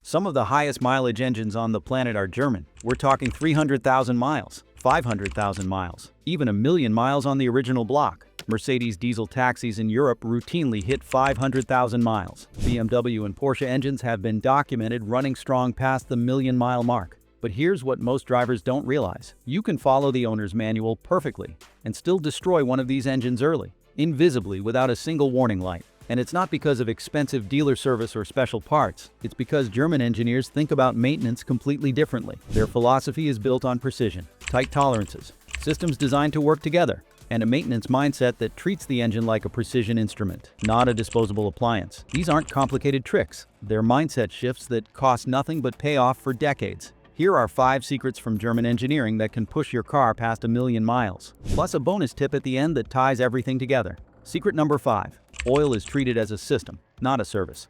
Some of the highest mileage engines on the planet are German. We're talking 300,000 miles, 500,000 miles, even 1,000,000 miles on the original block. Mercedes diesel taxis in Europe routinely hit 500,000 miles. BMW and Porsche engines have been documented running strong past the 1,000,000-mile mark. But here's what most drivers don't realize. You can follow the owner's manual perfectly and still destroy one of these engines early, invisibly, without a single warning light. And it's not because of expensive dealer service or special parts. It's because German engineers think about maintenance completely differently. Their philosophy is built on precision, tight tolerances, systems designed to work together, and a maintenance mindset that treats the engine like a precision instrument, not a disposable appliance. These aren't complicated tricks. They're mindset shifts that cost nothing but pay off for decades. Here are 5 secrets from German engineering that can push your car past 1,000,000 miles. Plus a bonus tip at the end that ties everything together. Secret number 5. Oil is treated as a system, not a service.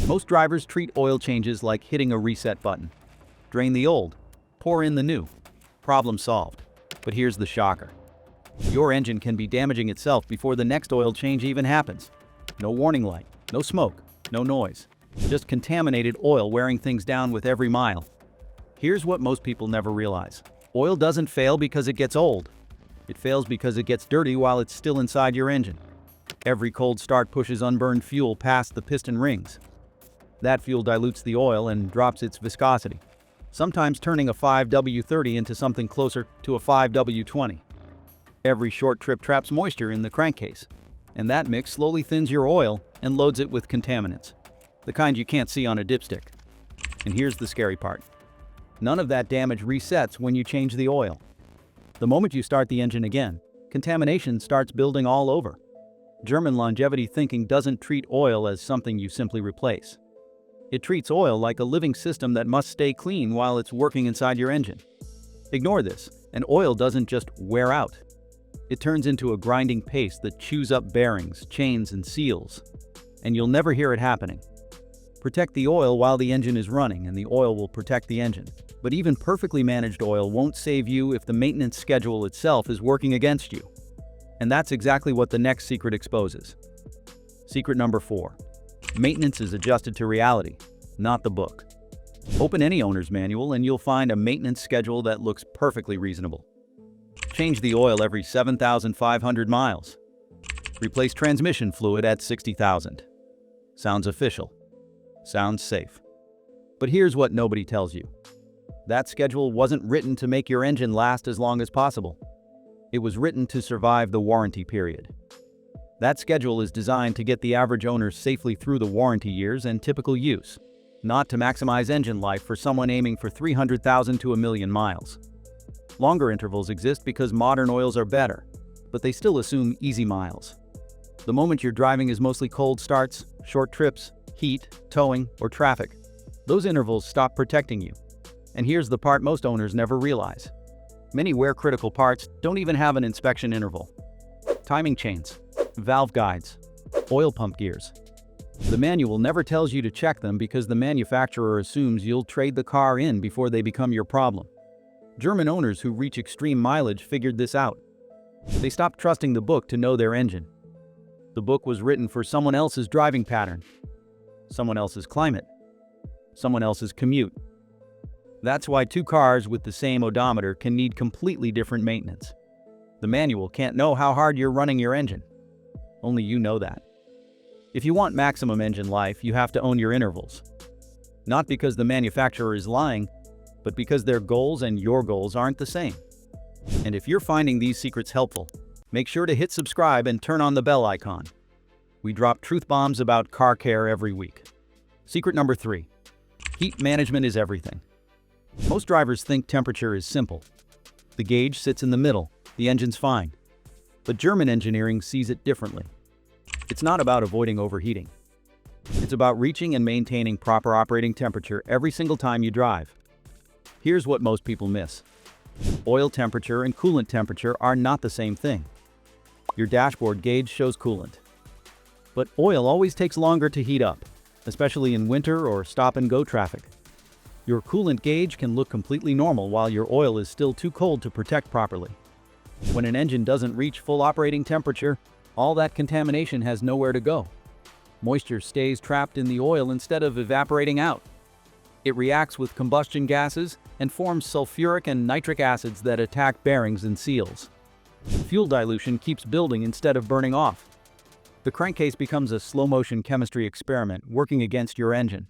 Most drivers treat oil changes like hitting a reset button. Drain the old, pour in the new. Problem solved. But here's the shocker. Your engine can be damaging itself before the next oil change even happens. No warning light, no smoke, no noise. Just contaminated oil wearing things down with every mile. Here's what most people never realize. Oil doesn't fail because it gets old. It fails because it gets dirty while it's still inside your engine. Every cold start pushes unburned fuel past the piston rings. That fuel dilutes the oil and drops its viscosity, sometimes turning a 5W30 into something closer to a 5W20. Every short trip traps moisture in the crankcase, and that mix slowly thins your oil and loads it with contaminants, the kind you can't see on a dipstick. And here's the scary part. None of that damage resets when you change the oil. The moment you start the engine again, contamination starts building all over. German longevity thinking doesn't treat oil as something you simply replace. It treats oil like a living system that must stay clean while it's working inside your engine. Ignore this, and oil doesn't just wear out. It turns into a grinding paste that chews up bearings, chains, and seals. And you'll never hear it happening. Protect the oil while the engine is running, and the oil will protect the engine. But even perfectly managed oil won't save you if the maintenance schedule itself is working against you. And that's exactly what the next secret exposes. Secret number 4. Maintenance is adjusted to reality, not the book. Open any owner's manual and you'll find a maintenance schedule that looks perfectly reasonable. Change the oil every 7,500 miles. Replace transmission fluid at 60,000. Sounds official. Sounds safe. But here's what nobody tells you. That schedule wasn't written to make your engine last as long as possible. It was written to survive the warranty period. That schedule is designed to get the average owner safely through the warranty years and typical use, not to maximize engine life for someone aiming for 300,000 to 1,000,000 miles. Longer intervals exist because modern oils are better, but they still assume easy miles. The moment you're driving is mostly cold starts, short trips, heat, towing, or traffic. Those intervals stop protecting you. And here's the part most owners never realize. Many wear-critical parts don't even have an inspection interval. Timing chains, valve guides, oil pump gears. The manual never tells you to check them because the manufacturer assumes you'll trade the car in before they become your problem. German owners who reach extreme mileage figured this out. They stopped trusting the book to know their engine. The book was written for someone else's driving pattern, someone else's climate, someone else's commute. That's why 2 cars with the same odometer can need completely different maintenance. The manual can't know how hard you're running your engine. Only you know that. If you want maximum engine life, you have to own your intervals. Not because the manufacturer is lying, but because their goals and your goals aren't the same. And if you're finding these secrets helpful, make sure to hit subscribe and turn on the bell icon. We drop truth bombs about car care every week. Secret number 3. Heat management is everything. Most drivers think temperature is simple. The gauge sits in the middle, the engine's fine. But German engineering sees it differently. It's not about avoiding overheating. It's about reaching and maintaining proper operating temperature every single time you drive. Here's what most people miss. Oil temperature and coolant temperature are not the same thing. Your dashboard gauge shows coolant. But oil always takes longer to heat up, especially in winter or stop-and-go traffic. Your coolant gauge can look completely normal while your oil is still too cold to protect properly. When an engine doesn't reach full operating temperature, all that contamination has nowhere to go. Moisture stays trapped in the oil instead of evaporating out. It reacts with combustion gases and forms sulfuric and nitric acids that attack bearings and seals. Fuel dilution keeps building instead of burning off. The crankcase becomes a slow-motion chemistry experiment working against your engine.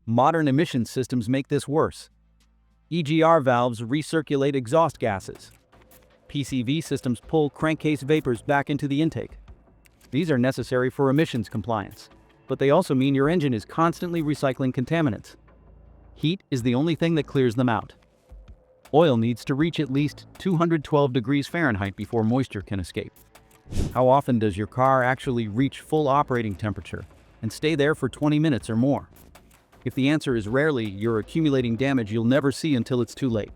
Modern emission systems make this worse. EGR valves recirculate exhaust gases. PCV systems pull crankcase vapors back into the intake. These are necessary for emissions compliance, but they also mean your engine is constantly recycling contaminants. Heat is the only thing that clears them out. Oil needs to reach at least 212 degrees Fahrenheit before moisture can escape. How often does your car actually reach full operating temperature and stay there for 20 minutes or more? If the answer is rarely, you're accumulating damage you'll never see until it's too late.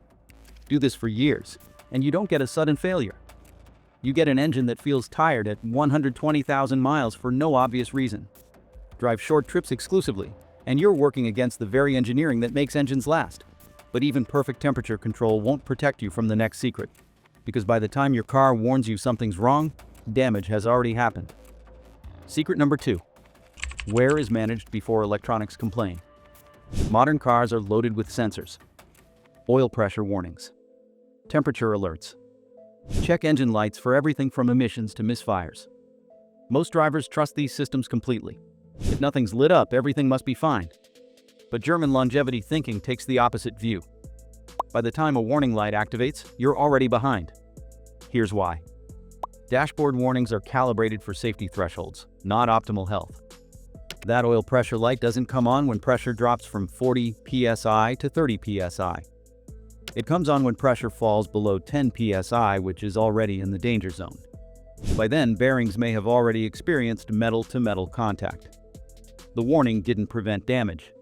Do this for years, and you don't get a sudden failure. You get an engine that feels tired at 120,000 miles for no obvious reason. Drive short trips exclusively, and you're working against the very engineering that makes engines last. But even perfect temperature control won't protect you from the next secret, because by the time your car warns you something's wrong, damage has already happened. Secret number 2. Wear is managed before electronics complain. Modern cars are loaded with sensors, oil pressure warnings, temperature alerts. Check engine lights for everything from emissions to misfires. Most drivers trust these systems completely. If nothing's lit up, everything must be fine. But German longevity thinking takes the opposite view. By the time a warning light activates, you're already behind. Here's why. Dashboard warnings are calibrated for safety thresholds, not optimal health. That oil pressure light doesn't come on when pressure drops from 40 psi to 30 psi. It comes on when pressure falls below 10 psi, which is already in the danger zone. By then, bearings may have already experienced metal-to-metal contact. The warning didn't prevent damage.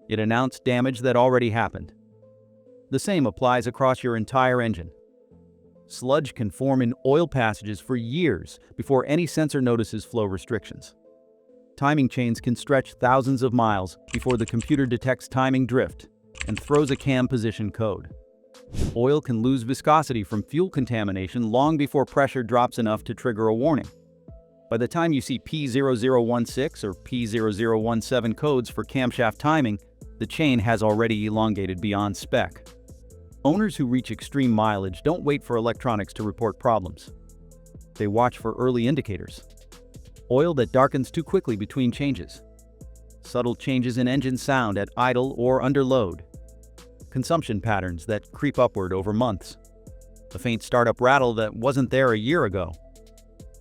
It announced damage that already happened. The same applies across your entire engine. Sludge can form in oil passages for years before any sensor notices flow restrictions. Timing chains can stretch thousands of miles before the computer detects timing drift and throws a cam position code. Oil can lose viscosity from fuel contamination long before pressure drops enough to trigger a warning. By the time you see P0016 or P0017 codes for camshaft timing, the chain has already elongated beyond spec. Owners who reach extreme mileage don't wait for electronics to report problems. They watch for early indicators. Oil that darkens too quickly between changes. Subtle changes in engine sound at idle or under load. Consumption patterns that creep upward over months. A faint startup rattle that wasn't there a year ago.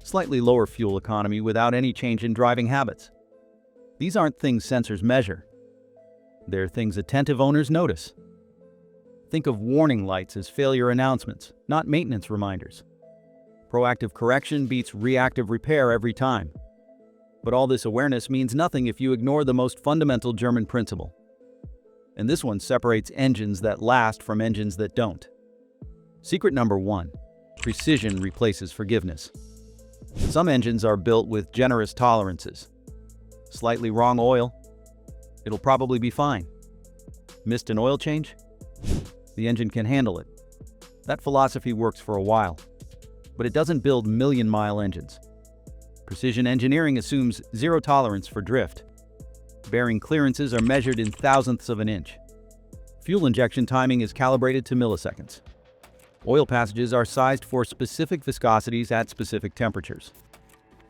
Slightly lower fuel economy without any change in driving habits. These aren't things sensors measure. They're things attentive owners notice. Think of warning lights as failure announcements, not maintenance reminders. Proactive correction beats reactive repair every time. But all this awareness means nothing if you ignore the most fundamental German principle. And this one separates engines that last from engines that don't. Secret number 1. Precision replaces forgiveness. Some engines are built with generous tolerances. Slightly wrong oil, it'll probably be fine. Missed an oil change? The engine can handle it. That philosophy works for a while, but it doesn't build million-mile engines. Precision engineering assumes zero tolerance for drift. Bearing clearances are measured in thousandths of an inch. Fuel injection timing is calibrated to milliseconds. Oil passages are sized for specific viscosities at specific temperatures.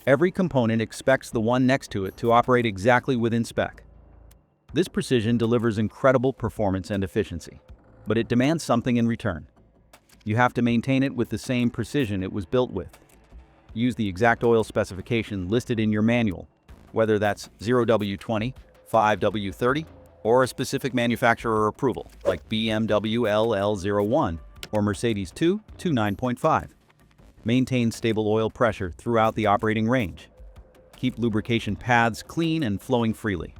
Every component expects the one next to it to operate exactly within spec. This precision delivers incredible performance and efficiency, but it demands something in return. You have to maintain it with the same precision it was built with. Use the exact oil specification listed in your manual, whether that's 0W20, 5W30, or a specific manufacturer approval, like BMW LL01 or Mercedes 229.5. Maintain stable oil pressure throughout the operating range. Keep lubrication paths clean and flowing freely.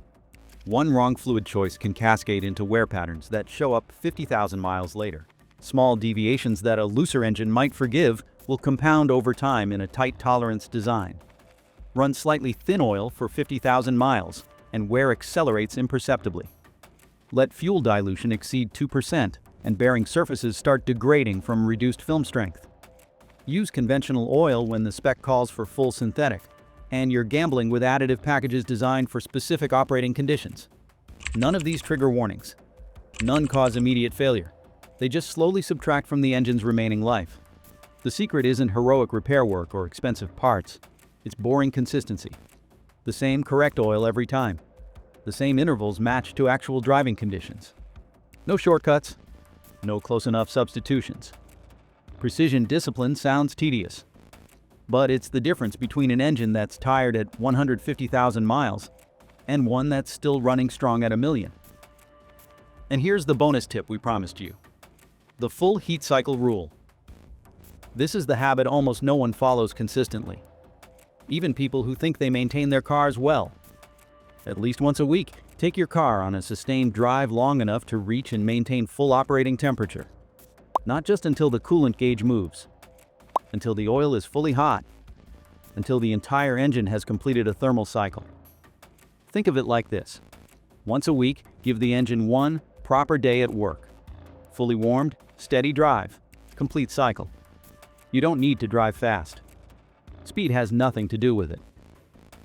One wrong fluid choice can cascade into wear patterns that show up 50,000 miles later. Small deviations that a looser engine might forgive will compound over time in a tight tolerance design. Run slightly thin oil for 50,000 miles, and wear accelerates imperceptibly. Let fuel dilution exceed 2%, and bearing surfaces start degrading from reduced film strength. Use conventional oil when the spec calls for full synthetic, and you're gambling with additive packages designed for specific operating conditions. None of these trigger warnings. None cause immediate failure. They just slowly subtract from the engine's remaining life. The secret isn't heroic repair work or expensive parts. It's boring consistency. The same correct oil every time. The same intervals matched to actual driving conditions. No shortcuts. No close enough substitutions. Precision discipline sounds tedious. But it's the difference between an engine that's tired at 150,000 miles and one that's still running strong at 1,000,000. And here's the bonus tip we promised you. The full heat cycle rule. This is the habit almost no one follows consistently. Even people who think they maintain their cars well. At least once a week, take your car on a sustained drive long enough to reach and maintain full operating temperature. Not just until the coolant gauge moves. Until the oil is fully hot. Until the entire engine has completed a thermal cycle. Think of it like this. Once a week, give the engine one proper day at work. Fully warmed, steady drive, complete cycle. You don't need to drive fast. Speed has nothing to do with it.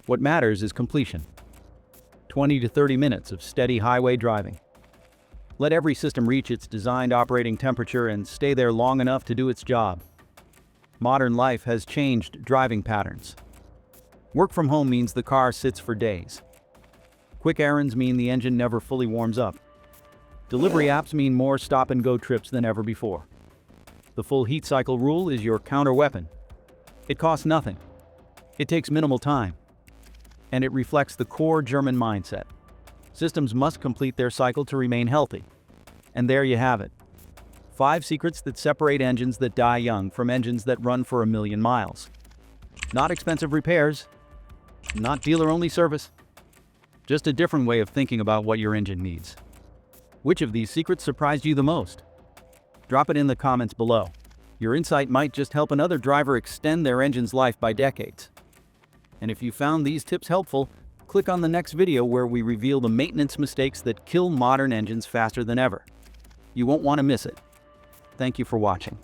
What matters is completion. 20 to 30 minutes of steady highway driving. Let every system reach its designed operating temperature and stay there long enough to do its job. Modern life has changed driving patterns. Work from home means the car sits for days. Quick errands mean the engine never fully warms up. Delivery apps mean more stop-and-go trips than ever before. The full heat cycle rule is your counter-weapon. It costs nothing. It takes minimal time. And it reflects the core German mindset. Systems must complete their cycle to remain healthy. And there you have it. 5 secrets that separate engines that die young from engines that run for 1,000,000 miles. Not expensive repairs. Not dealer-only service. Just a different way of thinking about what your engine needs. Which of these secrets surprised you the most? Drop it in the comments below. Your insight might just help another driver extend their engine's life by decades. And if you found these tips helpful, click on the next video where we reveal the maintenance mistakes that kill modern engines faster than ever. You won't want to miss it. Thank you for watching.